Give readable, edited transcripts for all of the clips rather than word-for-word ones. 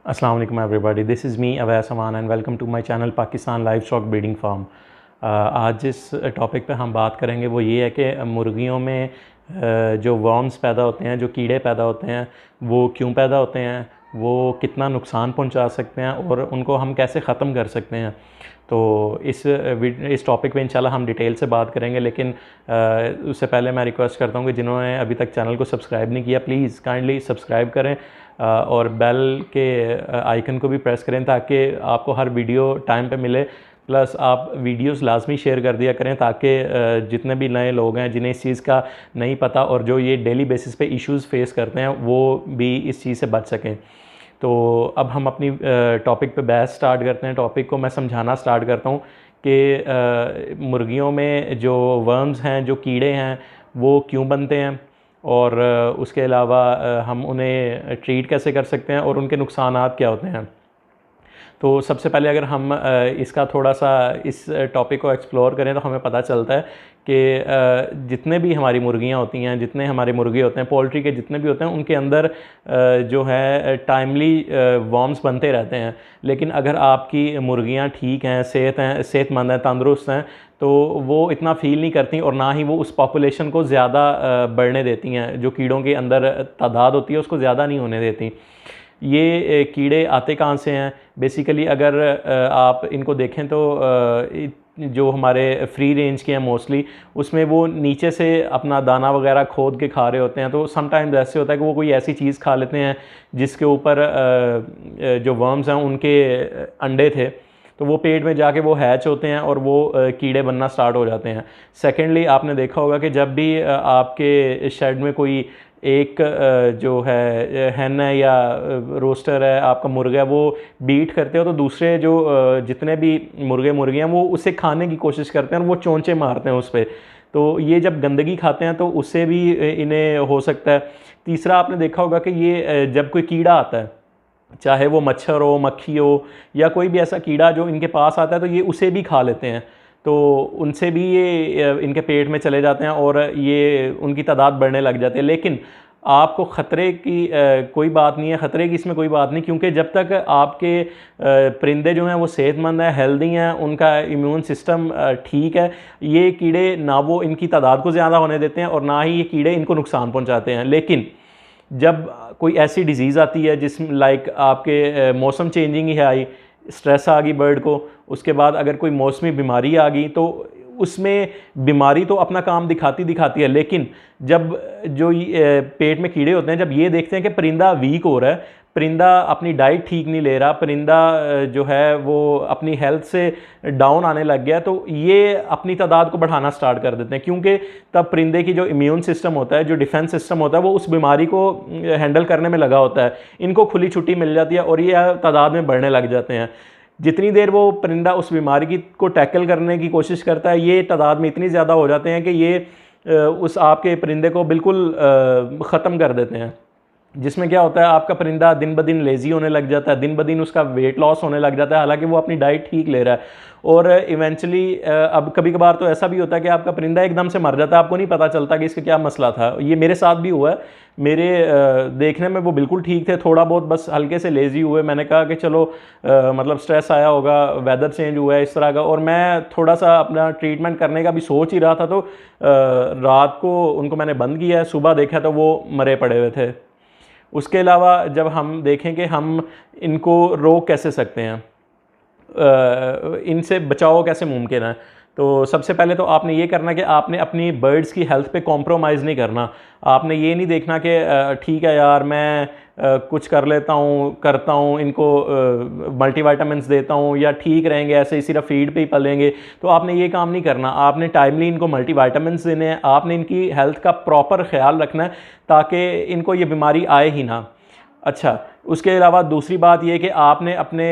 अस्सलाम वालेकुम everybody, this is me Awais Aman and welcome to my channel Pakistan livestock breeding farm. आज जिस topic पे हम बात करेंगे वो ये है कि मुर्गियों में जो वर्म्स पैदा होते हैं, जो कीड़े पैदा होते हैं, वो क्यों पैदा होते हैं, वो कितना नुकसान पहुंचा सकते हैं और उनको हम कैसे ख़त्म कर सकते हैं। तो इस टॉपिक पे इंशाल्लाह हम डिटेल से बात करेंगे, लेकिन उससे पहले मैं रिक्वेस्ट करता हूँ कि जिन्होंने अभी तक चैनल को सब्सक्राइब नहीं किया प्लीज़ काइंडली सब्सक्राइब करें और बेल के आइकन को भी प्रेस करें ताकि आपको हर वीडियो टाइम पे मिले। प्लस आप वीडियोस लाजमी शेयर कर दिया करें ताकि जितने भी नए लोग हैं जिन्हें इस चीज़ का नहीं पता और जो ये डेली बेसिस पे इश्यूज़ फेस करते हैं वो भी इस चीज़ से बच सकें। तो अब हम अपनी टॉपिक पे बहस स्टार्ट करते हैं। टॉपिक को मैं समझाना स्टार्ट करता हूँ कि मुर्गियों में जो वर्म्स हैं, जो कीड़े हैं, वो क्यों बनते हैं और उसके अलावा हम उन्हें ट्रीट कैसे कर सकते हैं और उनके नुकसानात क्या होते हैं। तो सबसे पहले अगर हम इसका थोड़ा सा इस टॉपिक को एक्सप्लोर करें तो हमें पता चलता है कि जितने भी हमारी मुर्गियां होती हैं, जितने हमारे मुर्गे होते हैं, पोल्ट्री के जितने भी होते हैं, उनके अंदर जो है टाइमली वर्म्स बनते रहते हैं। लेकिन अगर आपकी मुर्गियां ठीक हैं, सेहतमंद हैं, तंदुरुस्त हैं, तो वो इतना फ़ील नहीं करती और ना ही वो उस पॉपुलेशन को ज़्यादा बढ़ने देती हैं। जो कीड़ों के अंदर तादाद होती है उसको ज़्यादा नहीं होने देती। ये कीड़े आते कहाँ से हैं? बेसिकली अगर आप इनको देखें तो जो हमारे फ्री रेंज के हैं मोस्टली, उसमें वो नीचे से अपना दाना वगैरह खोद के खा रहे होते हैं। तो समटाइम्स ऐसे होता है कि वो कोई ऐसी चीज़ खा लेते हैं जिसके ऊपर जो वर्म्स हैं उनके अंडे थे, तो वो पेट में जाके वो हैच होते हैं और वो कीड़े बनना स्टार्ट हो जाते हैं। सेकेंडली आपने देखा होगा कि जब भी आपके शेड में कोई एक जो है हैन है या रोस्टर है, आपका मुर्गा है, वो बीट करते हो तो दूसरे जो जितने भी मुर्गियाँ वो उसे खाने की कोशिश करते हैं और वो चोंचे मारते हैं उस पर। तो ये जब गंदगी खाते हैं तो उससे भी इन्हें हो सकता है। तीसरा आपने देखा होगा कि ये जब कोई कीड़ा आता है, चाहे वो मच्छर हो, मक्खी हो या कोई भी ऐसा कीड़ा जो इनके पास आता है, तो ये उसे भी खा लेते हैं। तो उनसे भी ये इनके पेट में चले जाते हैं और ये उनकी तादाद बढ़ने लग जाती है। लेकिन आपको ख़तरे की कोई बात नहीं है, ख़तरे की इसमें कोई बात नहीं, क्योंकि जब तक आपके परिंदे जो हैं वो सेहतमंद हैं, हेल्दी हैं, उनका इम्यून सिस्टम ठीक है, ये कीड़े ना वो इनकी तादाद को ज़्यादा होने देते हैं और ना ही ये कीड़े इनको नुकसान पहुँचाते हैं। लेकिन जब कोई ऐसी डिज़ीज़ आती है जिस लाइक आपके मौसम चेंजिंग ही है आई, स्ट्रेस आ गई बर्ड को, उसके बाद अगर कोई मौसमी बीमारी आ गई तो उसमें बीमारी तो अपना काम दिखाती है। लेकिन जब जो पेट में कीड़े होते हैं, जब ये देखते हैं कि परिंदा वीक हो रहा है, परिंदा अपनी डाइट ठीक नहीं ले रहा, परिंदा जो है वो अपनी हेल्थ से डाउन आने लग गया, तो ये अपनी तादाद को बढ़ाना स्टार्ट कर देते हैं। क्योंकि तब परिंदे की जो इम्यून सिस्टम होता है, जो डिफेंस सिस्टम होता है, वो उस बीमारी को हैंडल करने में लगा होता है। इनको खुली छुट्टी मिल जाती है और ये तादाद में बढ़ने लग जाते हैं। जितनी देर वो परिंदा उस बीमारी को टैकल करने की कोशिश करता है, ये तादाद में इतनी ज़्यादा हो जाते हैं कि ये उस आपके परिंदे को बिल्कुल ख़त्म कर देते हैं। जिसमें क्या होता है, आपका परिंदा दिन ब दिन लेज़ी होने लग जाता है, दिन ब दिन उसका वेट लॉस होने लग जाता है, हालांकि वो अपनी डाइट ठीक ले रहा है। और इवेंचुअली अब कभी कभार तो ऐसा भी होता है कि आपका परिंदा एकदम से मर जाता है, आपको नहीं पता चलता कि इसका क्या मसला था। ये मेरे साथ भी हुआ है। मेरे देखने में वो बिल्कुल ठीक थे, थोड़ा बहुत बस हल्के से लेज़ी हुए। मैंने कहा कि चलो मतलब स्ट्रेस आया होगा, वेदर चेंज हुआ है इस तरह का, और मैं थोड़ा सा अपना ट्रीटमेंट करने का भी सोच ही रहा था। तो रात को उनको मैंने बंद किया है, सुबह देखा तो वो मरे पड़े हुए थे। उसके अलावा जब हम देखें कि हम इनको रोक कैसे सकते हैं, इनसे बचाव कैसे मुमकिन है, तो सबसे पहले तो आपने ये करना कि आपने अपनी बर्ड्स की हेल्थ पे कॉम्प्रोमाइज़ नहीं करना। आपने ये नहीं देखना कि ठीक है यार मैं कुछ कर लेता हूँ, करता हूँ, इनको मल्टीविटामिन्स देता हूँ या ठीक रहेंगे ऐसे ही सिर्फ फीड पे ही पलेंगे, तो आपने ये काम नहीं करना। आपने टाइमली इनको मल्टीविटामिन्स देने हैं, आपने इनकी हेल्थ का प्रॉपर ख्याल रखना है ताकि इनको ये बीमारी आए ही ना। अच्छा, उसके अलावा दूसरी बात यह कि आपने अपने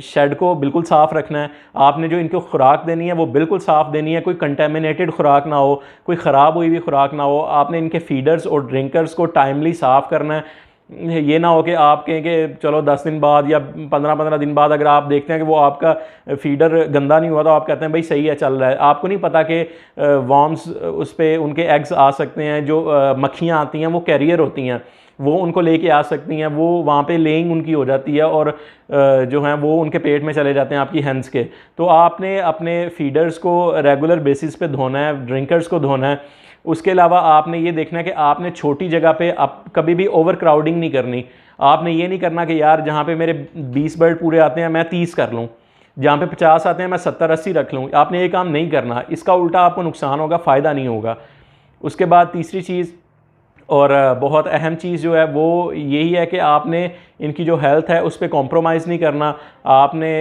शेड को बिल्कुल साफ़ रखना है। आपने जो इनको खुराक देनी है वो बिल्कुल साफ़ देनी है, कोई कंटेमिनेटेड खुराक ना हो, कोई ख़राब हुई हुई खुराक ना हो। आपने इनके फीडर्स और ड्रिंकर्स को टाइमली साफ़ करना है। ये ना हो कि आप कहें कि चलो 10 दिन बाद या 15-15 दिन बाद अगर आप देखते हैं कि वो आपका फीडर गंदा नहीं हुआ तो आप कहते हैं भाई सही है, चल रहा है। आपको नहीं पता कि वर्म्स उस पर उनके एग्स आ सकते हैं, जो मक्खियाँ आती हैं वो कैरियर होती हैं। वो उनको लेके आ सकती हैं, वो वहाँ पे लेइंग उनकी हो जाती है और जो हैं वो उनके पेट में चले जाते हैं आपकी हेंस के। तो आपने अपने फीडर्स को रेगुलर बेसिस पे धोना है, ड्रिंकर्स को धोना है। उसके अलावा आपने ये देखना है कि आपने छोटी जगह पे आप कभी भी ओवर क्राउडिंग नहीं करनी। आपने ये नहीं करना कि यार जहाँ पे मेरे 20 बर्ड पूरे आते हैं मैं 30 कर लूँ, जहाँ पे 50 आते हैं मैं 70-80 रख लूँ। आपने ये काम नहीं करना, इसका उल्टा आपको नुकसान होगा, फ़ायदा नहीं होगा। उसके बाद तीसरी चीज़ और बहुत अहम चीज़ जो है वो यही है कि आपने इनकी जो हेल्थ है उस पर कॉम्प्रोमाइज़ नहीं करना। आपने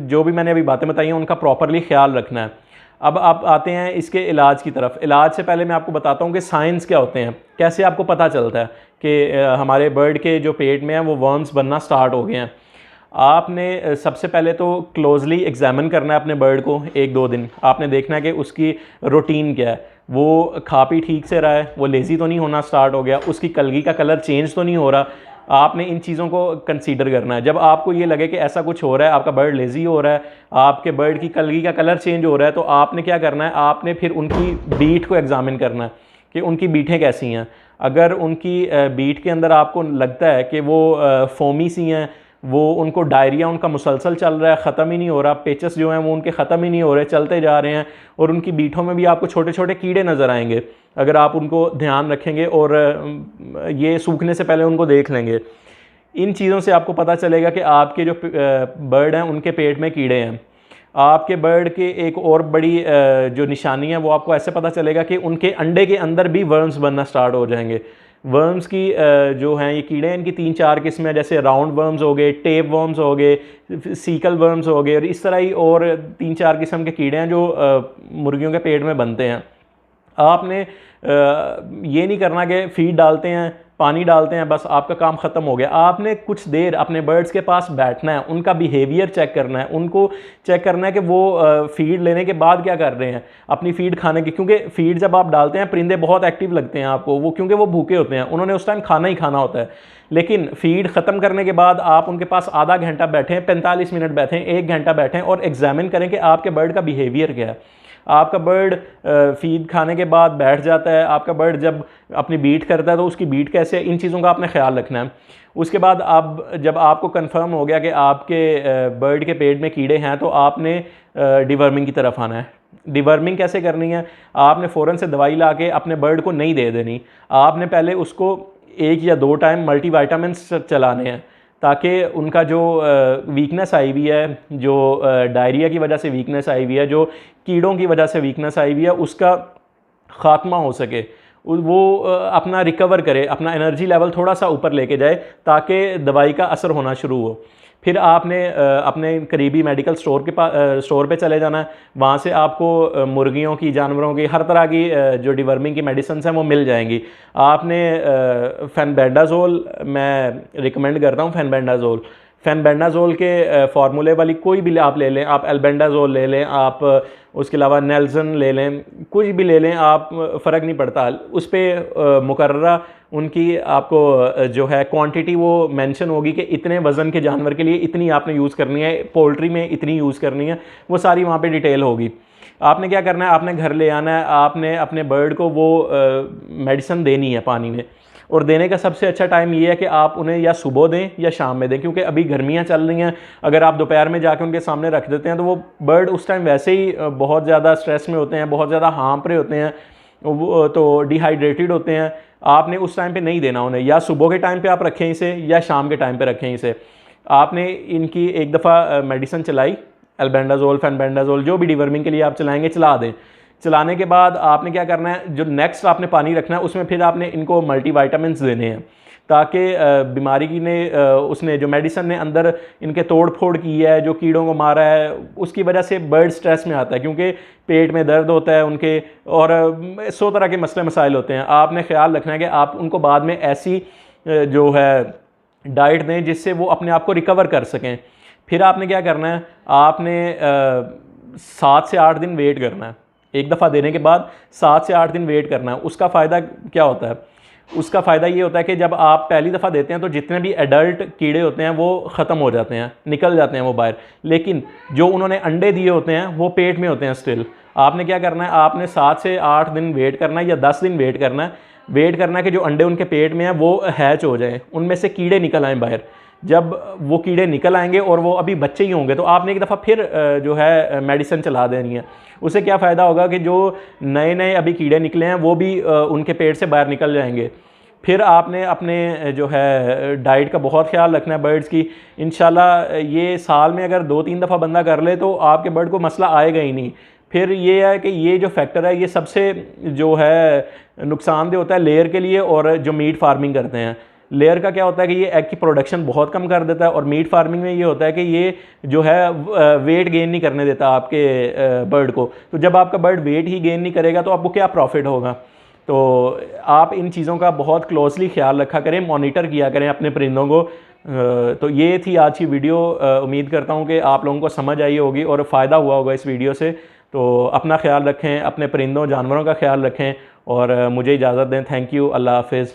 जो भी मैंने अभी बातें बताई हैं उनका प्रॉपरली ख्याल रखना है। अब आप आते हैं इसके इलाज की तरफ। इलाज से पहले मैं आपको बताता हूँ कि साइंस क्या होते हैं, कैसे आपको पता चलता है कि हमारे बर्ड के जो पेट में है वो वर्म्स बनना स्टार्ट हो गए हैं। आपने सबसे पहले तो क्लोजली एग्जामिन करना है अपने बर्ड को 1-2 दिन। आपने देखना है कि उसकी रूटीन क्या है, वो खा पी ठीक से रहा है, वो लेज़ी तो नहीं होना स्टार्ट हो गया, उसकी कलगी का कलर चेंज तो नहीं हो रहा। आपने इन चीज़ों को कंसीडर करना है। जब आपको ये लगे कि ऐसा कुछ हो रहा है, आपका बर्ड लेज़ी हो रहा है, आपके बर्ड की कलगी का कलर चेंज हो रहा है, तो आपने क्या करना है, आपने फिर उनकी बीट को एग्जामिन करना है कि उनकी बीटें कैसी हैं। अगर उनकी बीट के अंदर आपको लगता है कि वो फोमी सी हैं, वो उनको डायरिया उनका मुसलसल चल रहा है, ख़त्म ही नहीं हो रहा, पेचेस जो हैं वो उनके ख़त्म ही नहीं हो रहे, चलते जा रहे हैं, और उनकी बीठों में भी आपको छोटे छोटे कीड़े नज़र आएंगे अगर आप उनको ध्यान रखेंगे और ये सूखने से पहले उनको देख लेंगे। इन चीज़ों से आपको पता चलेगा कि आपके जो बर्ड हैं उनके पेट में कीड़े हैं। आपके बर्ड के एक और बड़ी जो निशानी है वो आपको ऐसे पता चलेगा कि उनके अंडे के अंदर भी वर्म्स बनना स्टार्ट हो जाएंगे। वर्म्स की जो हैं ये कीड़े हैं, इनकी 3-4 किस्में हैं, जैसे राउंड वर्म्स हो गए, टेप वर्म्स हो गए, सीकल वर्म्स हो गए, और इस तरह ही और 3-4 किस्म के कीड़े हैं जो मुर्गियों के पेट में बनते हैं। आपने ये नहीं करना कि फीड डालते हैं, पानी डालते हैं, बस आपका काम ख़त्म हो गया। आपने कुछ देर अपने बर्ड्स के पास बैठना है, उनका बिहेवियर चेक करना है, उनको चेक करना है कि वो फीड लेने के बाद क्या कर रहे हैं, अपनी फीड खाने की। क्योंकि फीड जब आप डालते हैं परिंदे बहुत एक्टिव लगते हैं आपको, वो क्योंकि वो भूखे होते हैं, उन्होंने उस टाइम खाना ही खाना होता है। लेकिन फीड ख़त्म करने के बाद आप उनके पास आधा घंटा बैठें, 45 मिनट बैठें, 1 घंटा बैठें और एग्जामिन करें कि आपके बर्ड का बिहेवियर क्या है। आपका बर्ड फीड खाने के बाद बैठ जाता है, आपका बर्ड जब अपनी बीट करता है तो उसकी बीट कैसे है, इन चीज़ों का आपने ख्याल रखना है। उसके बाद अब जब आपको कंफर्म हो गया कि आपके बर्ड के पेट में कीड़े हैं, तो आपने डिवर्मिंग की तरफ आना है। डिवर्मिंग कैसे करनी है, आपने फ़ौरन से दवाई ला के अपने बर्ड को नहीं दे देनी। आपने पहले उसको 1 या 2 टाइम मल्टीविटामिन्स चलाने हैं, ताकि उनका जो वीकनेस आई हुई है, जो डायरिया की वजह से वीकनेस आई हुई है, जो कीड़ों की वजह से वीकनेस आई हुई है, उसका ख़ात्मा हो सके, वो अपना रिकवर करे, अपना एनर्जी लेवल थोड़ा सा ऊपर लेके जाए, ताकि दवाई का असर होना शुरू हो। फिर आपने अपने करीबी मेडिकल स्टोर पे चले जाना है। वहाँ से आपको मुर्गियों की, जानवरों की, हर तरह की जो डिवर्मिंग की मेडिसिन हैं वो मिल जाएंगी। आपने फेनबेंडाजोल मैं रिकमेंड करता हूँ, फेनबेंडाजोल के फार्मूले वाली कोई भी आप ले लें, आप एल्बेंडाजोल ले लें, आप उसके अलावा नेल्सन ले लें, कुछ भी ले लें आप, फ़र्क नहीं पड़ता। उस पर मुकर्ररा उनकी आपको जो है क्वांटिटी वो मेंशन होगी कि इतने वज़न के जानवर के लिए इतनी आपने यूज़ करनी है, पोल्ट्री में इतनी यूज़ करनी है, वो सारी वहाँ पे डिटेल होगी। आपने क्या करना है, आपने घर ले आना है, आपने अपने बर्ड को वो मेडिसिन देनी है पानी में। और देने का सबसे अच्छा टाइम ये है कि आप उन्हें या सुबह दें या शाम में दें, क्योंकि अभी गर्मियाँ चल रही हैं। अगर आप दोपहर में जाके उनके सामने रख देते हैं तो वो बर्ड उस टाइम वैसे ही बहुत ज़्यादा स्ट्रेस में होते हैं, बहुत ज़्यादा हाँफ रहे होते हैं, वो तो डिहाइड्रेटेड होते हैं। आपने उस टाइम पे नहीं देना उन्हें, या सुबह के टाइम पे आप रखें इसे या शाम के टाइम पे रखें इसे। आपने इनकी एक दफ़ा मेडिसिन चलाई, एल्बेंडाजोल, फेनबेंडाजोल, जो भी डिवर्मिंग के लिए आप चलाएंगे चला दें। चलाने के बाद आपने क्या करना है, जो नेक्स्ट आपने पानी रखना है उसमें फिर आपने इनको मल्टीविटामिन्स देने हैं, ताकि बीमारी की ने उसने जो मेडिसिन ने अंदर इनके तोड़ फोड़ की है, जो कीड़ों को मारा है, उसकी वजह से बर्ड स्ट्रेस में आता है, क्योंकि पेट में दर्द होता है उनके, और 100 तरह के मसले मसाइल होते हैं। आपने ख्याल रखना है कि आप उनको बाद में ऐसी जो है डाइट दें जिससे वो अपने आप को रिकवर कर सकें। फिर आपने क्या करना है, आपने 7 से 8 दिन वेट करना है। एक दफ़ा देने के बाद 7 से 8 दिन वेट करना है। उसका फ़ायदा क्या होता है, उसका फ़ायदा ये होता है कि जब आप पहली दफ़ा देते हैं तो जितने भी एडल्ट कीड़े होते हैं वो ख़त्म हो जाते हैं, निकल जाते हैं वो बाहर, लेकिन जो उन्होंने अंडे दिए होते हैं वो पेट में होते हैं स्टिल। आपने क्या करना है, आपने 7 से 8 दिन वेट करना है या 10 दिन वेट करना है। वेट करना है कि जो अंडे उनके पेट में हैं वो हैच हो जाएं, उनमें से कीड़े निकल आएँ बाहर। जब वो कीड़े निकल आएंगे और वो अभी बच्चे ही होंगे तो आपने एक दफ़ा फिर जो है मेडिसिन चला देनी है। उससे क्या फ़ायदा होगा कि जो नए नए अभी कीड़े निकले हैं वो भी उनके पेट से बाहर निकल जाएंगे। फिर आपने अपने जो है डाइट का बहुत ख्याल रखना है बर्ड्स की। इंशाल्लाह ये साल में अगर 2-3 दफ़ा बंदा कर ले तो आपके बर्ड को मसला आएगा ही नहीं। फिर ये है कि ये जो फैक्टर है ये सबसे जो है नुकसानदेह होता है लेयर के लिए और जो मीट फार्मिंग करते हैं। लेयर का क्या होता है कि ये एग की प्रोडक्शन बहुत कम कर देता है, और मीट फार्मिंग में ये होता है कि ये जो है वेट गेन नहीं करने देता आपके बर्ड को। तो जब आपका बर्ड वेट ही गेन नहीं करेगा तो आपको क्या प्रॉफिट होगा। तो आप इन चीज़ों का बहुत क्लोजली ख्याल रखा करें, मॉनिटर किया करें अपने परिंदों को। तो ये थी आज की वीडियो। उम्मीद करता हूँ कि आप लोगों को समझ आई होगी और फ़ायदा हुआ होगा इस वीडियो से। तो अपना ख्याल रखें, अपने परिंदों जानवरों का ख्याल रखें, और मुझे इजाज़त दें। थैंक यू, अल्लाह हाफ़िज़।